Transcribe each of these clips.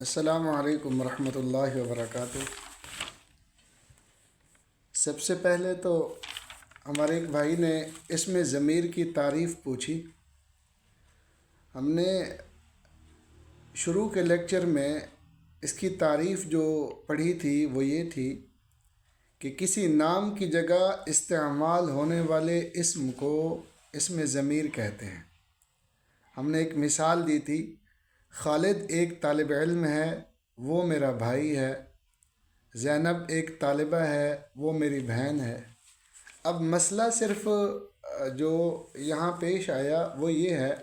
السلام علیکم ورحمۃ اللہ وبرکاتہ۔ سب سے پہلے تو ہمارے ایک بھائی نے اس میں ضمیر کی تعریف پوچھی۔ ہم نے شروع کے لیکچر میں اس کی تعریف جو پڑھی تھی وہ یہ تھی کہ کسی نام کی جگہ استعمال ہونے والے اسم کو اسم ضمیر کہتے ہیں۔ ہم نے ایک مثال دی تھی، خالد ایک طالب علم ہے، وہ میرا بھائی ہے۔ زینب ایک طالبہ ہے، وہ میری بہن ہے۔ اب مسئلہ صرف جو یہاں پیش آیا وہ یہ ہے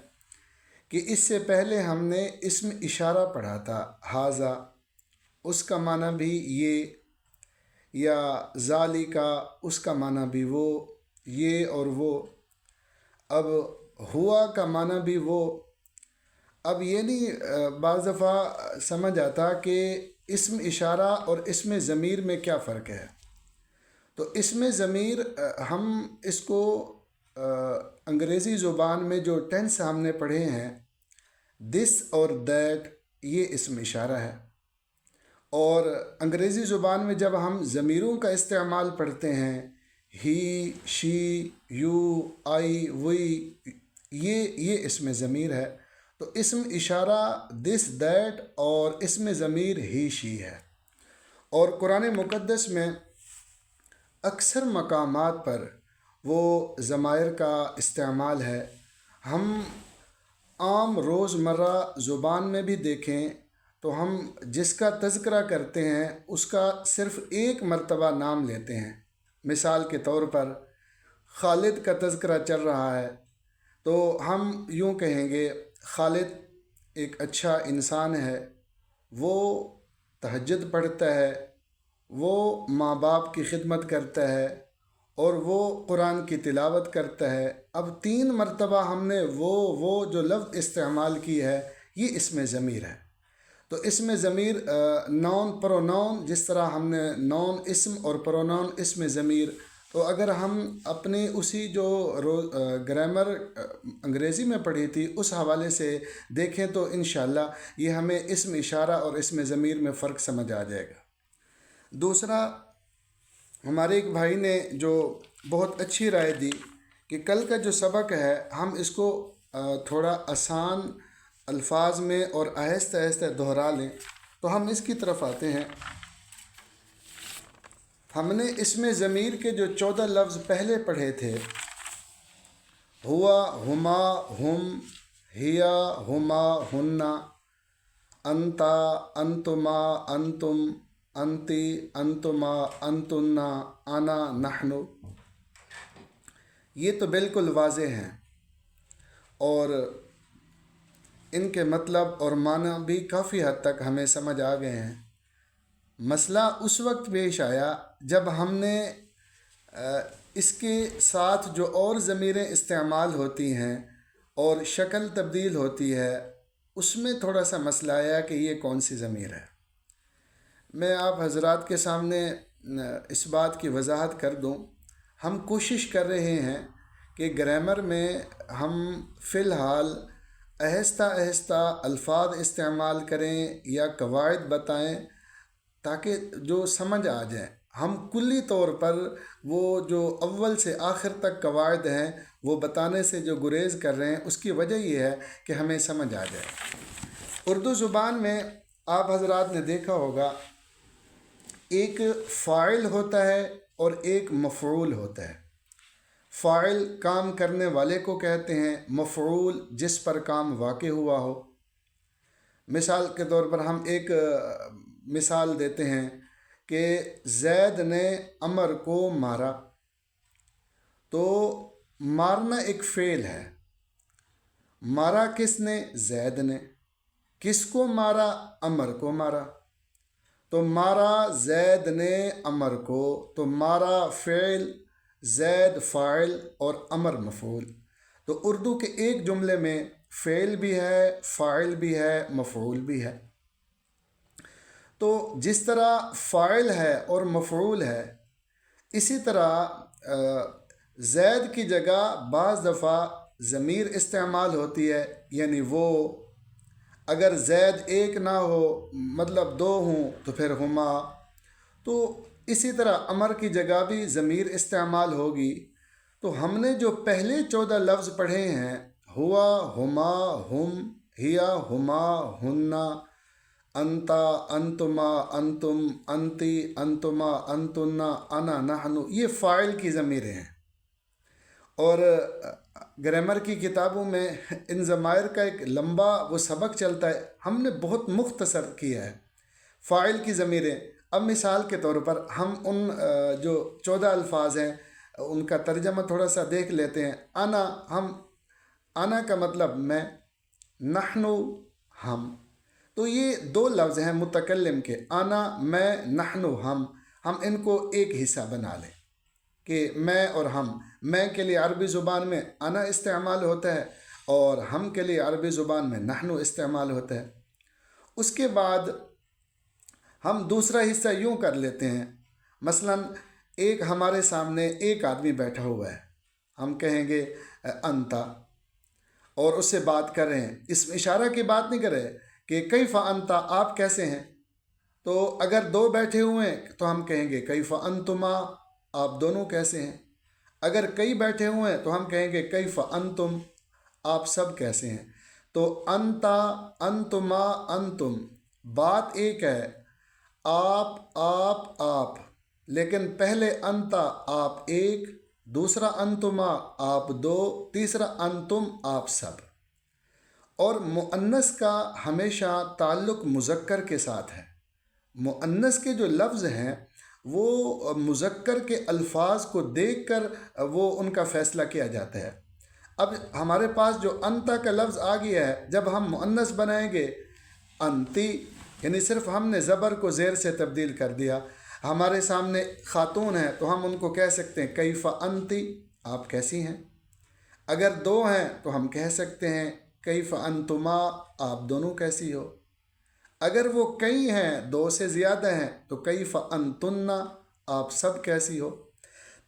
کہ اس سے پہلے ہم نے اسم اشارہ پڑھا تھا، ہاذا، اس کا معنی بھی یہ، یا ذالکا، اس کا معنی بھی وہ، یہ اور وہ۔ اب ہوا کا معنی بھی وہ۔ اب یہ نہیں بعض دفعہ سمجھ آتا کہ اسم اشارہ اور اسم ضمیر میں کیا فرق ہے۔ تو اسم ضمیر ہم اس کو انگریزی زبان میں جو ٹینس ہم نے پڑھے ہیں، دس اور دیٹ، یہ اسم اشارہ ہے۔ اور انگریزی زبان میں جب ہم ضمیروں کا استعمال پڑھتے ہیں، ہی، شی، یو، آئی، وی، یہ اسم ضمیر ہے۔ تو اسم اشارہ دس دیٹ اور اسم ضمیر ہی شی ہے۔ اور قرآن مقدس میں اکثر مقامات پر وہ ضمائر کا استعمال ہے۔ ہم عام روزمرہ زبان میں بھی دیکھیں تو ہم جس کا تذکرہ کرتے ہیں اس کا صرف ایک مرتبہ نام لیتے ہیں۔ مثال کے طور پر خالد کا تذکرہ چل رہا ہے تو ہم یوں کہیں گے، خالد ایک اچھا انسان ہے، وہ تہجد پڑھتا ہے، وہ ماں باپ کی خدمت کرتا ہے، اور وہ قرآن کی تلاوت کرتا ہے۔ اب 3 مرتبہ ہم نے وہ جو لفظ استعمال کی ہے، یہ اسم ضمیر ہے۔ تو اسم ضمیر نون پرونون، جس طرح ہم نے نون اسم اور پرونون اسم ضمیر، تو اگر ہم اپنے اسی جو گرامر انگریزی میں پڑھی تھی اس حوالے سے دیکھیں تو انشاءاللہ یہ ہمیں اسم اشارہ اور اسم ضمیر میں فرق سمجھ آ جائے گا۔ دوسرا، ہمارے ایک بھائی نے جو بہت اچھی رائے دی کہ کل کا جو سبق ہے ہم اس کو تھوڑا آسان الفاظ میں اور آہستہ آہستہ دہرا لیں، تو ہم اس کی طرف آتے ہیں۔ ہم نے اسم ضمیر کے جو 14 لفظ پہلے پڑھے تھے، ہوا، ہما، ہم، ہیا، ہما، ہننا، انتا، انتما، انتم، انتی، انتما، انتنا، انا، نحنو، یہ تو بالکل واضح ہیں اور ان کے مطلب اور معنی بھی کافی حد تک ہمیں سمجھ آ گئے ہیں۔ مسئلہ اس وقت پیش آیا جب ہم نے اس کے ساتھ جو اور ضمیریں استعمال ہوتی ہیں اور شکل تبدیل ہوتی ہے، اس میں تھوڑا سا مسئلہ آیا کہ یہ کون سی ضمیر ہے۔ میں آپ حضرات کے سامنے اس بات کی وضاحت کر دوں، ہم کوشش کر رہے ہیں کہ گرامر میں ہم فی الحال آہستہ آہستہ الفاظ استعمال کریں یا قواعد بتائیں تاکہ جو سمجھ آ جائیں۔ ہم کلی طور پر وہ جو اول سے آخر تک قواعد ہیں وہ بتانے سے جو گریز کر رہے ہیں، اس کی وجہ یہ ہے کہ ہمیں سمجھ آ جائے۔ اردو زبان میں آپ حضرات نے دیکھا ہوگا ایک فاعل ہوتا ہے اور ایک مفعول ہوتا ہے۔ فاعل کام کرنے والے کو کہتے ہیں، مفعول جس پر کام واقع ہوا ہو۔ مثال کے طور پر ہم ایک مثال دیتے ہیں کہ زید نے عمر کو مارا، تو مارنا ایک فعل ہے۔ مارا کس نے؟ زید نے۔ کس کو مارا؟ عمر کو مارا۔ تو مارا زید نے عمر کو، تو مارا فعل، زید فاعل اور عمر مفعول۔ تو اردو کے ایک جملے میں فعل بھی ہے، فاعل بھی ہے، مفعول بھی ہے۔ تو جس طرح فاعل ہے اور مفعول ہے، اسی طرح زید کی جگہ بعض دفعہ ضمیر استعمال ہوتی ہے، یعنی وہ، اگر زید ایک نہ ہو مطلب دو ہوں تو پھر ہما. تو اسی طرح امر کی جگہ بھی ضمیر استعمال ہوگی. تو ہم نے جو پہلے 14 لفظ پڑھے ہیں، ہوا، ہما، ہم، ہیا، ہما، ہننا، انتا، انتما، انتم، انتی، انتما، انتنا، انا، نحنو، یہ فاعل کی ضمیریں ہیں. اور گرامر کی کتابوں میں ان ضمائر کا ایک لمبا وہ سبق چلتا ہے، ہم نے بہت مختصر کیا ہے. فاعل کی ضمیریں، اب مثال کے طور پر ہم ان جو 14 الفاظ ہیں ان کا ترجمہ تھوڑا سا دیکھ لیتے ہیں. انا کا مطلب میں، نحنو ہم. تو یہ دو لفظ ہیں متکلم کے، انا میں، نحنو ہم ان کو ایک حصہ بنا لیں کہ میں اور ہم. میں کے لیے عربی زبان میں انا استعمال ہوتا ہے اور ہم کے لیے عربی زبان میں نحنو استعمال ہوتا ہے. اس کے بعد ہم دوسرا حصہ یوں کر لیتے ہیں، مثلا ایک ہمارے سامنے ایک آدمی بیٹھا ہوا ہے، ہم کہیں گے انتا، اور اس سے بات کر رہے ہیں. اس اشارہ کی بات نہیں کر رہے کہ کیف انتا، آپ کیسے ہیں. تو اگر دو بیٹھے ہوئے ہیں تو ہم کہیں گے کیف انتما، آپ دونوں کیسے ہیں. اگر کئی بیٹھے ہوئے ہیں تو ہم کہیں گے کیف انتم، آپ سب کیسے ہیں. تو انتا، انتما، انتم، بات ایک ہے، آپ، لیکن پہلے انتا آپ ایک، دوسرا انتما آپ دو، تیسرا انتم آپ سب. اور مؤنث کا ہمیشہ تعلق مذکر کے ساتھ ہے. مؤنث کے جو لفظ ہیں وہ مذکر کے الفاظ کو دیکھ کر وہ ان کا فیصلہ کیا جاتا ہے. اب ہمارے پاس جو انتا کا لفظ آ گیا ہے، جب ہم مؤنث بنائیں گے انتی، یعنی صرف ہم نے زبر کو زیر سے تبدیل کر دیا. ہمارے سامنے خاتون ہیں تو ہم ان کو کہہ سکتے ہیں کیف انتی، آپ کیسی ہیں. اگر دو ہیں تو ہم کہہ سکتے ہیں کیف انتما، آپ دونوں کیسی ہو. اگر وہ کئی ہیں، دو سے زیادہ ہیں، تو کیف انتنا، آپ سب کیسی ہو.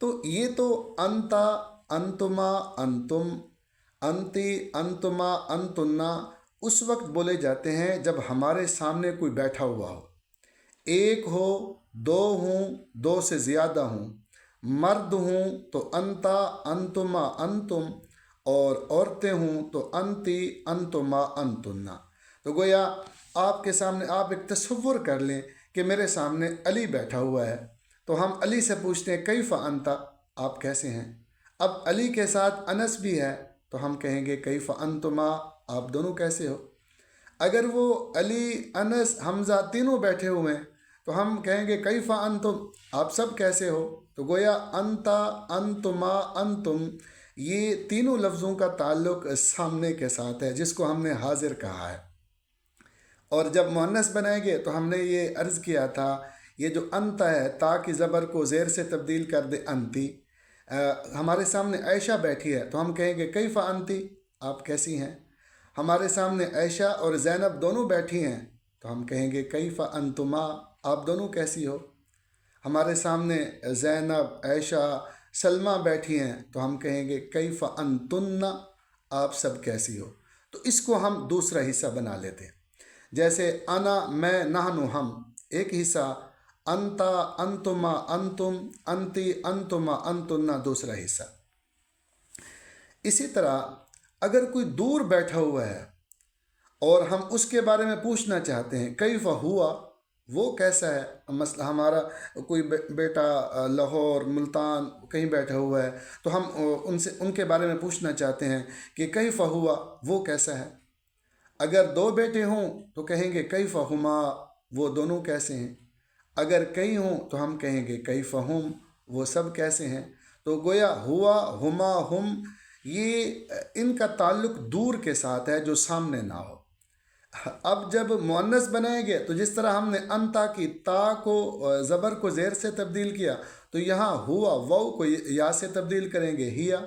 تو یہ تو انتا، انتما، انتم، انتی، انتما، انتنا اس وقت بولے جاتے ہیں جب ہمارے سامنے کوئی بیٹھا ہوا ہو، ایک ہو، دو ہوں، دو سے زیادہ ہوں، مرد ہوں تو انتا، انتما، انتم، اور عورتیں ہوں تو انتی، انتما، انتنا. تو گویا آپ کے سامنے آپ ایک تصور کر لیں کہ میرے سامنے علی بیٹھا ہوا ہے، تو ہم علی سے پوچھتے ہیں کیف انتا، آپ کیسے ہیں. اب علی کے ساتھ انس بھی ہے تو ہم کہیں گے کیف انتما، آپ دونوں کیسے ہو. اگر وہ علی، انس، حمزہ تینوں بیٹھے ہوئے ہیں تو ہم کہیں گے کیف انتم، آپ سب کیسے ہو. تو گویا انتا، انتما، انتم، یہ تینوں لفظوں کا تعلق سامنے کے ساتھ ہے جس کو ہم نے حاضر کہا ہے. اور جب مؤنث بنائیں گے تو ہم نے یہ عرض کیا تھا، یہ جو انتا ہے تا کی زبر کو زیر سے تبدیل کر دے انتی. ہمارے سامنے عائشہ بیٹھی ہے تو ہم کہیں گے کیف انتی، آپ کیسی ہیں. ہمارے سامنے عائشہ اور زینب دونوں بیٹھی ہیں تو ہم کہیں گے کیف انتما، آپ دونوں کیسی ہو. ہمارے سامنے زینب، عائشہ، سلمہ بیٹھی ہیں تو ہم کہیں گے کیف انتن، آپ سب کیسی ہو. تو اس کو ہم دوسرا حصہ بنا لیتے ہیں. جیسے انا میں، نحنو ہم ایک حصہ، انتا، انتما، انتم، انتی، انتما، انتنا دوسرا حصہ. اسی طرح اگر کوئی دور بیٹھا ہوا ہے اور ہم اس کے بارے میں پوچھنا چاہتے ہیں کیف ہوا، وہ کیسا ہے. مثلا ہمارا کوئی بیٹا لاہور، ملتان کہیں بیٹھا ہوا ہے تو ہم ان کے بارے میں پوچھنا چاہتے ہیں کہ کیف ہوا، وہ کیسا ہے. اگر دو بیٹے ہوں تو کہیں گے کیف ہما، وہ دونوں کیسے ہیں. اگر کئی ہوں تو ہم کہیں گے کیف ہم، وہ سب کیسے ہیں. تو گویا ہوا، ہما، ہم، یہ ان کا تعلق دور کے ساتھ ہے جو سامنے نہ ہو. اب جب مؤنث بنائیں گے تو جس طرح ہم نے انتا کی تا کو زبر کو زیر سے تبدیل کیا، تو یہاں ہوا واو کو یا سے تبدیل کریں گے ہیا،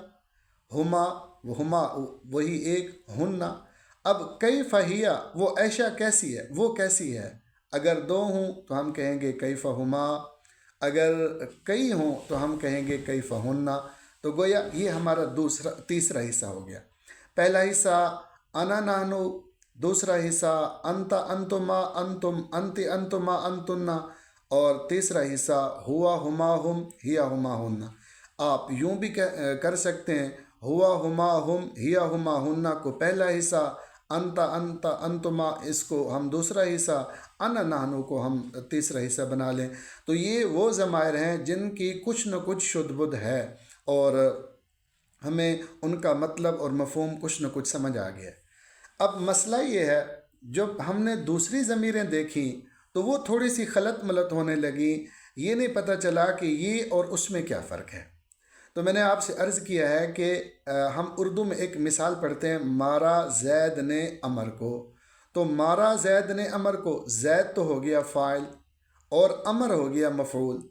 ہما، ہما وہی ایک، ہننا. اب کیف ہیا، وہ عائشہ کیسی ہے، وہ کیسی ہے. اگر دو ہوں تو ہم کہیں گے کیف ہما، اگر کئی ہوں تو ہم کہیں گے کیف ہننا. تو گویا یہ ہمارا تیسرا حصہ ہو گیا. پہلا حصہ انا، نحنو، دوسرا حصہ انت انتما انتم انتی انتما انتنا، اور تیسرا حصہ ہوا ہما ہم ہیا ہما ہن۔ آپ یوں بھی کر سکتے ہیں، ہوا ہما ہم ہیا ہما ہن کو پہلا حصہ، انت انت انتما اس کو ہم دوسرا حصہ، انا نحنو کو ہم تیسرا حصہ بنا لیں۔ تو یہ وہ ضمائر ہیں جن کی کچھ نہ کچھ شدھ بدھ ہے، اور ہمیں ان کا مطلب اور مفہوم کچھ نہ کچھ سمجھ آ گیا ہے۔ اب مسئلہ یہ ہے، جب ہم نے دوسری ضمیریں دیکھیں تو وہ تھوڑی سی خلط ملط ہونے لگی، یہ نہیں پتہ چلا کہ یہ اور اس میں کیا فرق ہے۔ تو میں نے آپ سے عرض کیا ہے کہ ہم اردو میں ایک مثال پڑھتے ہیں، مارا زید نے امر کو۔ تو مارا زید نے امر کو، زید تو ہو گیا فاعل اور امر ہو گیا مفعول۔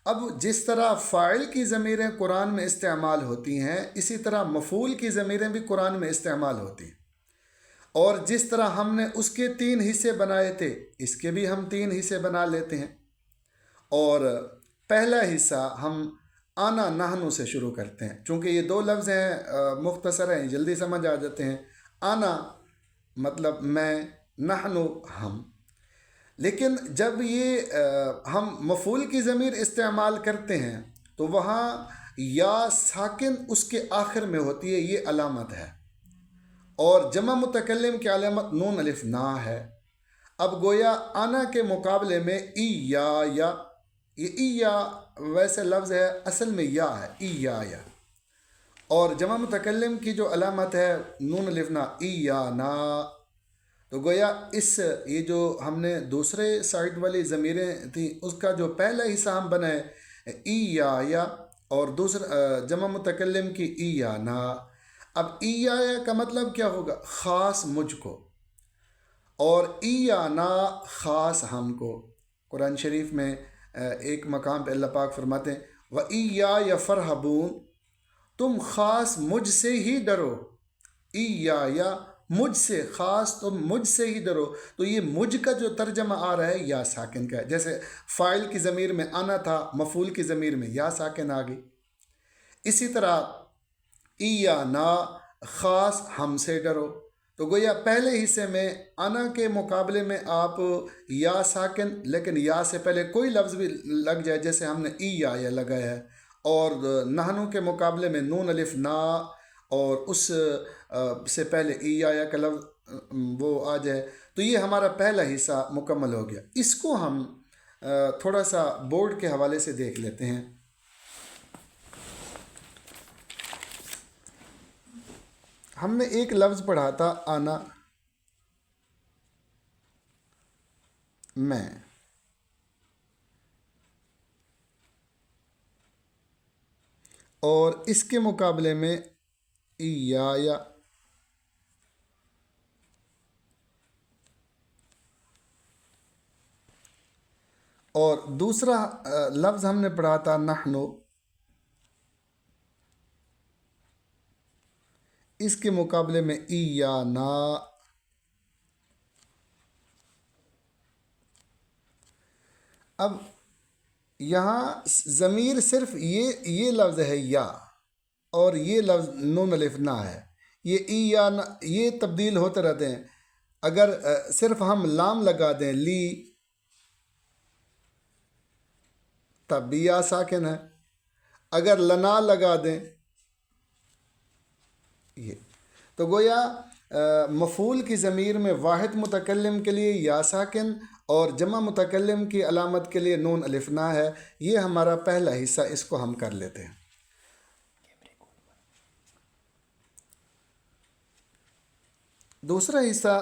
اب جس طرح فاعل کی ضمیریں قرآن میں استعمال ہوتی ہیں، اسی طرح مفعول کی ضمیریں بھی قرآن میں استعمال ہوتی ہیں، اور جس طرح ہم نے اس کے 3 حصے بنائے تھے، اس کے بھی ہم 3 حصے بنا لیتے ہیں۔ اور پہلا حصہ ہم آنا نحنو سے شروع کرتے ہیں، چونکہ یہ 2 لفظ ہیں، مختصر ہیں، جلدی سمجھ آ جاتے ہیں۔ آنا مطلب میں، نحنو ہم۔ لیکن جب یہ ہم مفعول کی ضمیر استعمال کرتے ہیں تو وہاں یا ساکن اس کے آخر میں ہوتی ہے، یہ علامت ہے، اور جمع متکلم کی علامت نون الف نا ہے۔ اب گویا آنا کے مقابلے میں ای یا، یہ ای یا ویسے لفظ ہے، اصل میں یا ہے، ای یا، اور جمع متکلم کی جو علامت ہے نون الف نا، ای یا نا۔ تو گویا یہ جو ہم نے دوسرے سائڈ والی ضمیریں تھیں، اس کا جو پہلا حصہ ہم بنائے ای یا، اور دوسرا جمع متکلم کی ای یا نا۔ اب ای یا کا مطلب کیا ہوگا؟ خاص مجھ کو، اور ای یا نا خاص ہم کو۔ قرآن شریف میں ایک مقام پہ اللہ پاک فرماتے ہیں وَإِيَّايَ فَارْهَبُونَ، تم خاص مجھ سے ہی ڈرو، ای یا مجھ سے، خاص تم مجھ سے ہی ڈرو۔ تو یہ مجھ کا جو ترجمہ آ رہا ہے یا ساکن کا ہے، جیسے فاعل کی ضمیر میں آنا تھا، مفعول کی ضمیر میں یا ساکن آ گئی۔ اسی طرح ای یا نا خاص ہم سے ڈرو۔ تو گویا پہلے حصے میں انا کے مقابلے میں آپ یا ساکن، لیکن یا سے پہلے کوئی لفظ بھی لگ جائے، جیسے ہم نے ای یا لگایا ہے، اور نحنو کے مقابلے میں نون الف نا، اور اس سے پہلے ای یا کا لفظ وہ آ جائے، تو یہ ہمارا پہلا حصہ مکمل ہو گیا۔ اس کو ہم تھوڑا سا بورڈ کے حوالے سے دیکھ لیتے ہیں۔ ہم نے ایک لفظ پڑھا تھا آنا، میں، اور اس کے مقابلے میں یا، اور دوسرا لفظ ہم نے پڑھا تھا نحنو، اس کے مقابلے میں ای یا نا۔ اب یہاں ضمیر صرف یہ لفظ ہے یا، اور یہ لفظ نون الف نا ہے، یہ ای یا نا، یہ تبدیل ہوتے رہتے ہیں۔ اگر صرف ہم لام لگا دیں لی، تب بھی یا ساکن ہے، اگر لنا لگا دیں یہ، تو گویا مفعول کی ضمیر میں واحد متکلم کے لیے یا ساکن، اور جمع متکلم کی علامت کے لیے نون الف نا ہے۔ یہ ہمارا پہلا حصہ، اس کو ہم کر لیتے ہیں۔ دوسرا حصہ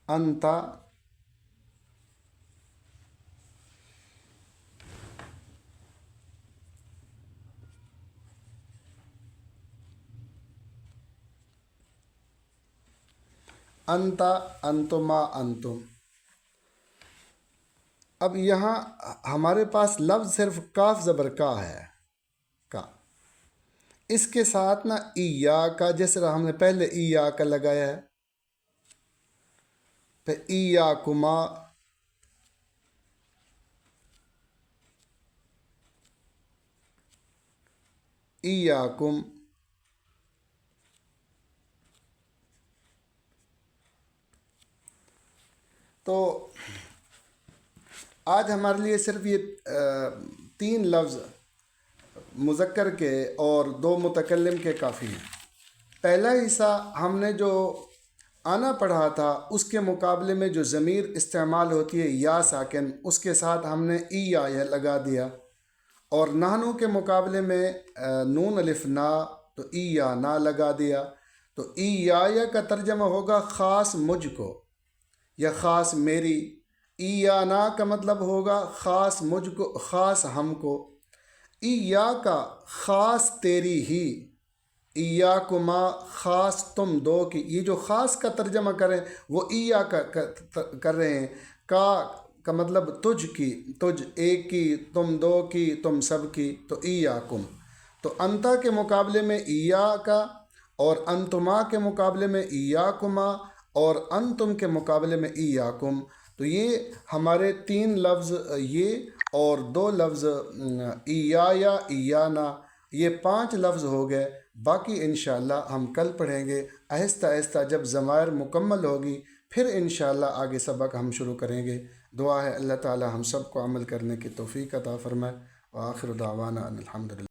انتا، انتا، انتما، انتم۔ اب یہاں ہمارے پاس لفظ صرف کاف زبر کا ہے، کا، اس کے ساتھ نا ایا کا، جس طرح ہم نے پہلے ایا کا لگایا ہے، پھر ایا کما، ایا کم، تو آج ہمارے لیے صرف یہ 3 لفظ مذکر کے اور 2 متکلم کے کافی ہیں۔ پہلا حصہ ہم نے جو آنا پڑھا تھا، اس کے مقابلے میں جو ضمیر استعمال ہوتی ہے یا ساکن، اس کے ساتھ ہم نے ای یا لگا دیا، اور نحنو کے مقابلے میں نون الف نا، تو ای یا نا لگا دیا۔ تو ای یا کا ترجمہ ہوگا خاص مجھ کو یا خاص میری، ای یا نا کا مطلب ہوگا خاص مجھ کو، خاص ہم کو، ای یا کا خاص تیری ہی، ایاکما خاص تم دو کی۔ یہ جو خاص کا ترجمہ کریں وہ ایا کا کر رہے ہیں، کا مطلب تجھ کی، تجھ ایک کی، تم 2 کی، تم سب کی، تو ایاکم۔ تو انتا کے مقابلے میں ایا کا، اور انتما کے مقابلے میں ایاکما، اور انتم کے مقابلے میں ایاکم۔ تو یہ ہمارے 3 لفظ یہ اور 2 لفظ ایا ایانا، یہ 5 لفظ ہو گئے۔ باقی انشاءاللہ ہم کل پڑھیں گے آہستہ آہستہ، جب ضمائر مکمل ہوگی پھر انشاءاللہ آگے سبق ہم شروع کریں گے۔ دعا ہے اللہ تعالی ہم سب کو عمل کرنے کی توفیق عطا فرمائے، وآخر دعوانا ان الحمدللہ۔